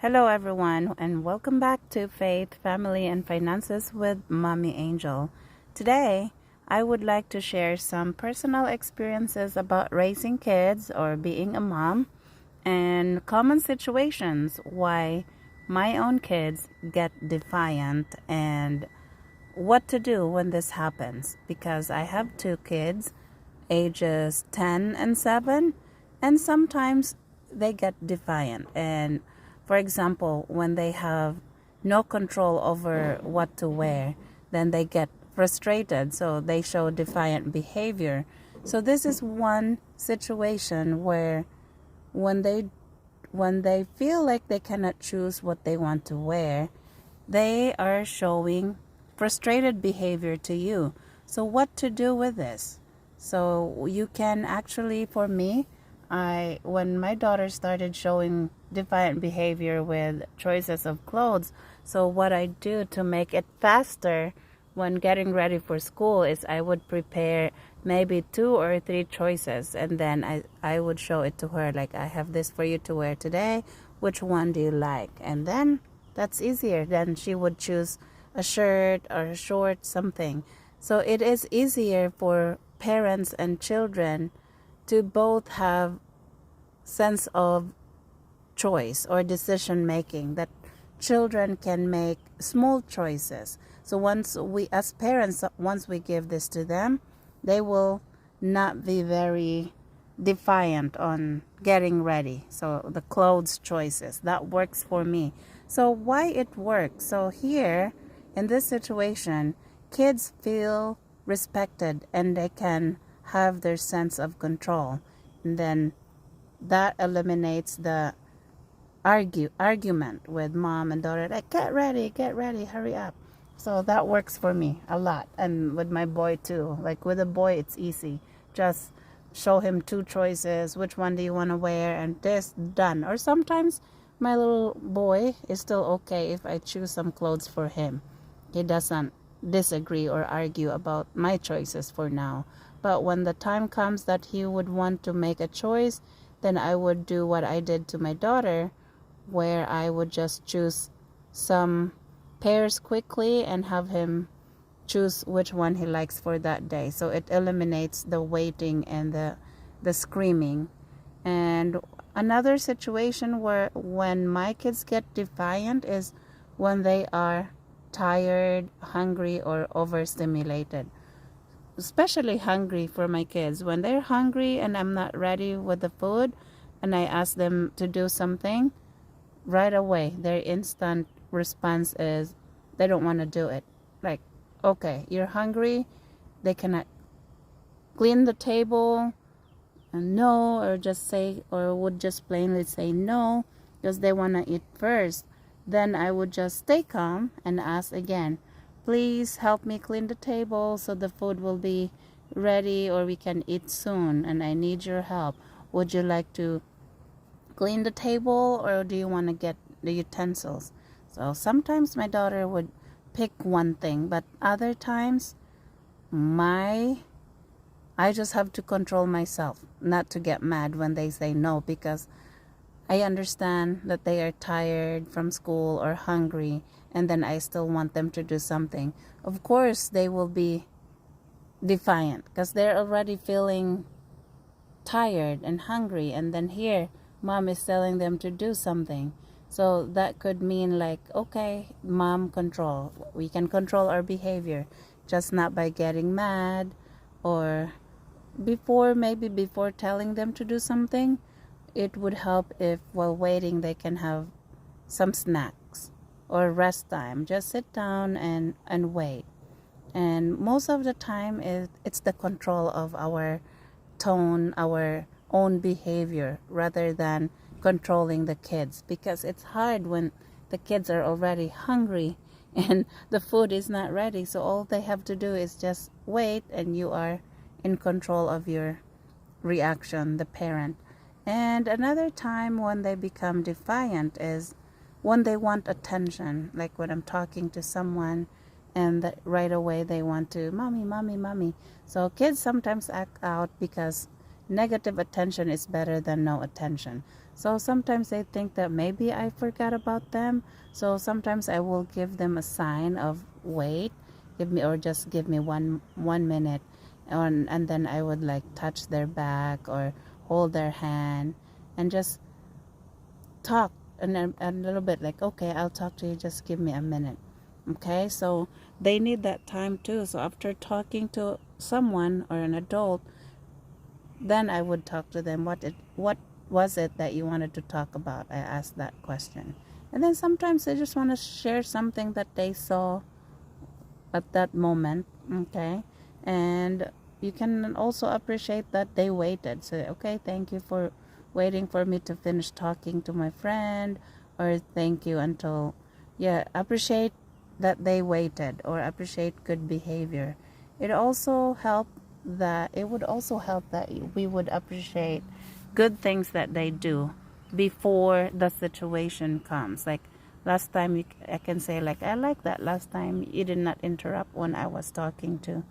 Hello, everyone, and welcome back to Faith, Family, and Finances with Mommy Angel. Today, I would like to share some personal experiences about raising kids or being a mom and common situations why my own kids get defiant and what to do when this happens. Because I have two kids, ages 10 and 7, and sometimes they get defiant. And for example, when they have no control over what to wear, then they get frustrated, so they show defiant behavior. So this is one situation where when they feel like they cannot choose what they want to wear, they are showing frustrated behavior to you. So what to do with this? So you can actually, for me, when my daughter started showing defiant behavior with choices of clothes, so what I do to make it faster when getting ready for school is I would prepare maybe 2 or 3 choices, and then I would show it to her, like, I have this for you to wear today, which one do you like? And then that's easier. Then she would choose a shirt or a short something. So it is easier for parents and children to both have sense of choice or decision making, that children can make small choices. So once we, as parents, once we give this to them, they will not be very defiant on getting ready. So the clothes choices, that works for me. So why it works? So here in this situation, kids feel respected and they can have their sense of control. And then that eliminates the argument with mom and daughter, like, get ready, hurry up. So that works for me a lot. And with my boy too. Like with a boy, it's easy. Just show him 2 choices. Which one do you want to wear? And this, done. Or sometimes my little boy is still okay if I choose some clothes for him. He doesn't disagree or argue about my choices for now. But when the time comes that he would want to make a choice, then I would do what I did to my daughter, where I would just choose some pairs quickly and have him choose which one he likes for that day. So it eliminates the waiting and the screaming. And another situation where when my kids get defiant is when they are tired, hungry, or overstimulated. Especially hungry for my kids. When they're hungry and I'm not ready with the food and I ask them to do something, right away their instant response is they don't want to do it. Like, okay, you're hungry, they cannot clean the table, and no, or just say, or would just plainly say no because they want to eat first. Then I would just stay calm and ask again, please help me clean the table so the food will be ready or we can eat soon, and I need your help. Would you like to clean the table or do you want to get the utensils? So sometimes my daughter would pick one thing, but other times I just have to control myself not to get mad when they say no, because I understand that they are tired from school or hungry, and then I still want them to do something. Of course, they will be defiant because they're already feeling tired and hungry, and then here, mom is telling them to do something. So that could mean like, okay, mom, control. We can control our behavior, just not by getting mad, or maybe before telling them to do something, it would help if while waiting they can have some snacks or rest time. Just sit down and wait. And most of the time it's the control of our tone, our own behavior, rather than controlling the kids, because it's hard when the kids are already hungry and the food is not ready. So all they have to do is just wait, and you are in control of your reaction, the parent. And another time when they become defiant is when they want attention, like when I'm talking to someone and right away they want to, mommy, mommy, mommy. So kids sometimes act out because negative attention is better than no attention. So sometimes they think that maybe I forgot about them. So sometimes I will give them a sign of wait, give me, or just give me one minute, and then I would like touch their back or hold their hand and just talk and then a little bit like, okay, I'll talk to you, just give me a minute. Okay, so they need that time too. So after talking to someone or an adult, then I would talk to them. What was it that you wanted to talk about? I asked that question. And then sometimes they just want to share something that they saw at that moment. Okay, and you can also appreciate that they waited. So okay, thank you for waiting for me to finish talking to my friend, or thank you until, yeah, appreciate that they waited, or appreciate good behavior. It would also help that we would appreciate good things that they do before the situation comes. Like last time, I can say like, I like that last time you did not interrupt when I was talking to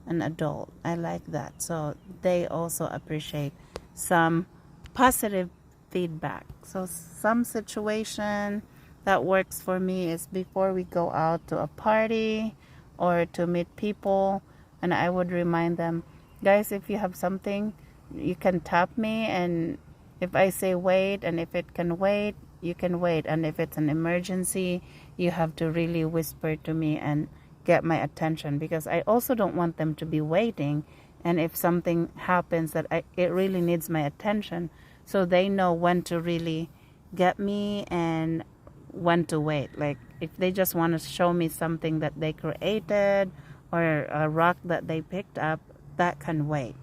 an adult. I like that. So they also appreciate some positive feedback. So some situation that works for me is before we go out to a party or to meet people, and I would remind them, guys, if you have something, you can tap me, and if I say wait, and if it can wait, you can wait, and if it's an emergency, you have to really whisper to me and get my attention, because I also don't want them to be waiting, and if something happens that it really needs my attention, so they know when to really get me and when to wait. Like if they just want to show me something that they created or a rock that they picked up, that can wait.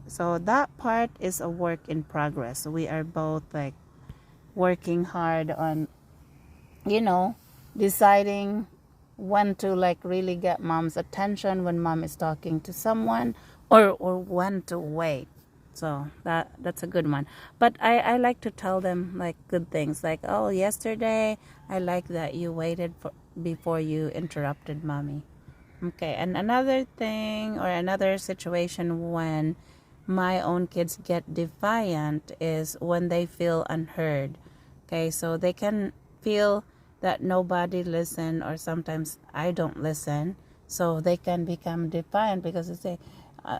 So that part is a work in progress. We are both like working hard on, deciding when to like really get mom's attention when mom is talking to someone, or when to wait. So that's a good one. But I like to tell them like good things, like, oh, yesterday I like that you waited for before you interrupted mommy. Okay, and another thing or another situation when my own kids get defiant is when they feel unheard. Okay, so they can feel that nobody listen, or sometimes I don't listen, so they can become defiant because they say,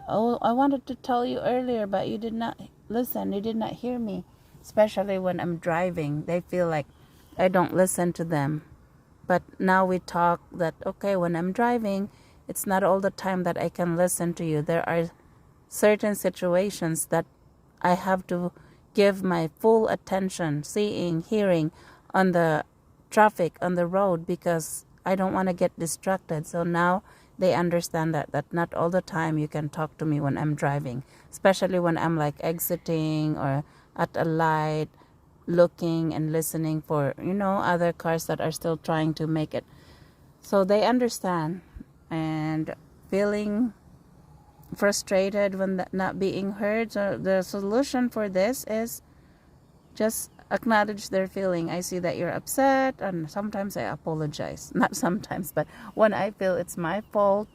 oh, I wanted to tell you earlier, but you did not listen, you did not hear me. Especially when I'm driving, they feel like I don't listen to them. But now we talk that, okay, when I'm driving, it's not all the time that I can listen to you. There are certain situations that I have to give my full attention, seeing, hearing, on the traffic, on the road, because I don't want to get distracted. So now they understand that not all the time you can talk to me when I'm driving, especially when I'm like exiting or at a light, looking and listening for, other cars that are still trying to make it. So they understand, and feeling frustrated when not being heard. So the solution for this is just acknowledge their feeling. I see that you're upset, and sometimes I apologize. Not sometimes, but when I feel it's my fault,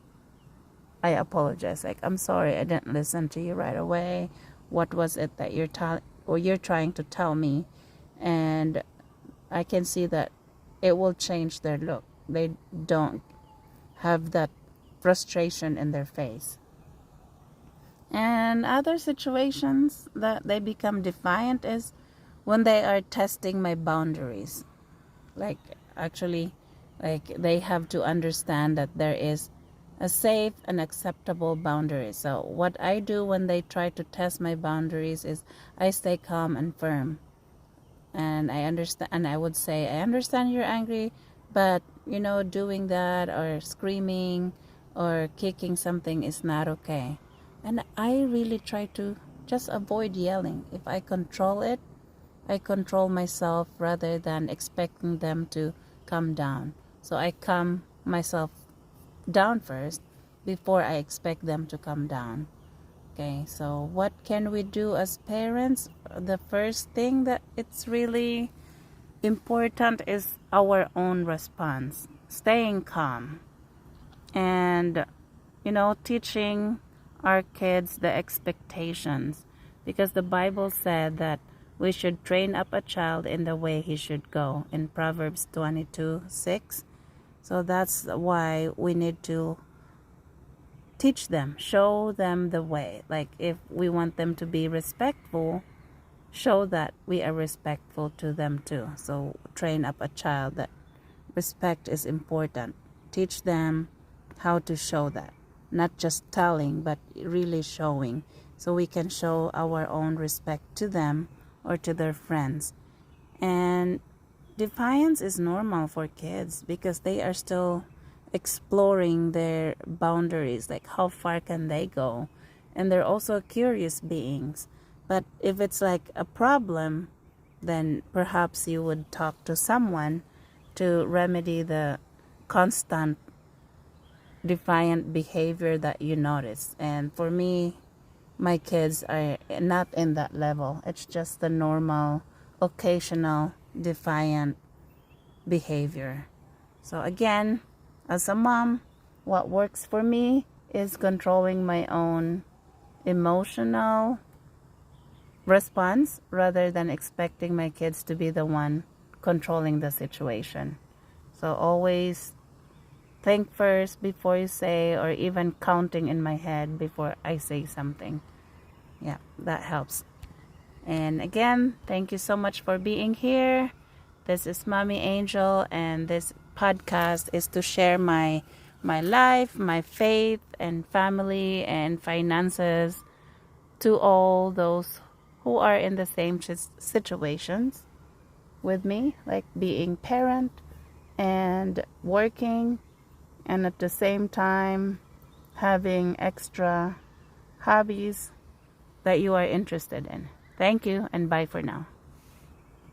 I apologize. Like, I'm sorry, I didn't listen to you right away. What was it that you're trying to tell me? And I can see that it will change their look. They don't have that frustration in their face. And other situations that they become defiant is when they are testing my boundaries. Like, actually, like they have to understand that there is a safe and acceptable boundary. So what I do when they try to test my boundaries is I stay calm and firm. And I understand, and I would say, I understand you're angry, but doing that or screaming or kicking something is not okay. And I really try to just avoid yelling. If I control it, I control myself rather than expecting them to come down. So I calm myself down first before I expect them to come down. Okay, so what can we do as parents? The first thing that it's really important is our own response, staying calm, and teaching our kids the expectations, because the Bible said that we should train up a child in the way he should go in Proverbs 22:6. So that's why we need to teach them, show them the way. Like if we want them to be respectful, show that we are respectful to them too. So train up a child that respect is important. Teach them how to show that. Not just telling, but really showing. So we can show our own respect to them or to their friends. And defiance is normal for kids because they are still exploring their boundaries, like how far can they go, and they're also curious beings. But if it's like a problem, then perhaps you would talk to someone to remedy the constant defiant behavior that you notice. And for me, my kids are not in that level. It's just the normal occasional defiant behavior. So again, as a mom, what works for me is controlling my own emotional response rather than expecting my kids to be the one controlling the situation. So always think first before you say, or even counting in my head before I say something. Yeah, that helps. And again, thank you so much for being here. This is Mommy Angel, and this podcast is to share my life, my faith, and family and finances to all those who are in the same situations with me, like being parent and working, and at the same time having extra hobbies that you are interested in. Thank you, and bye for now.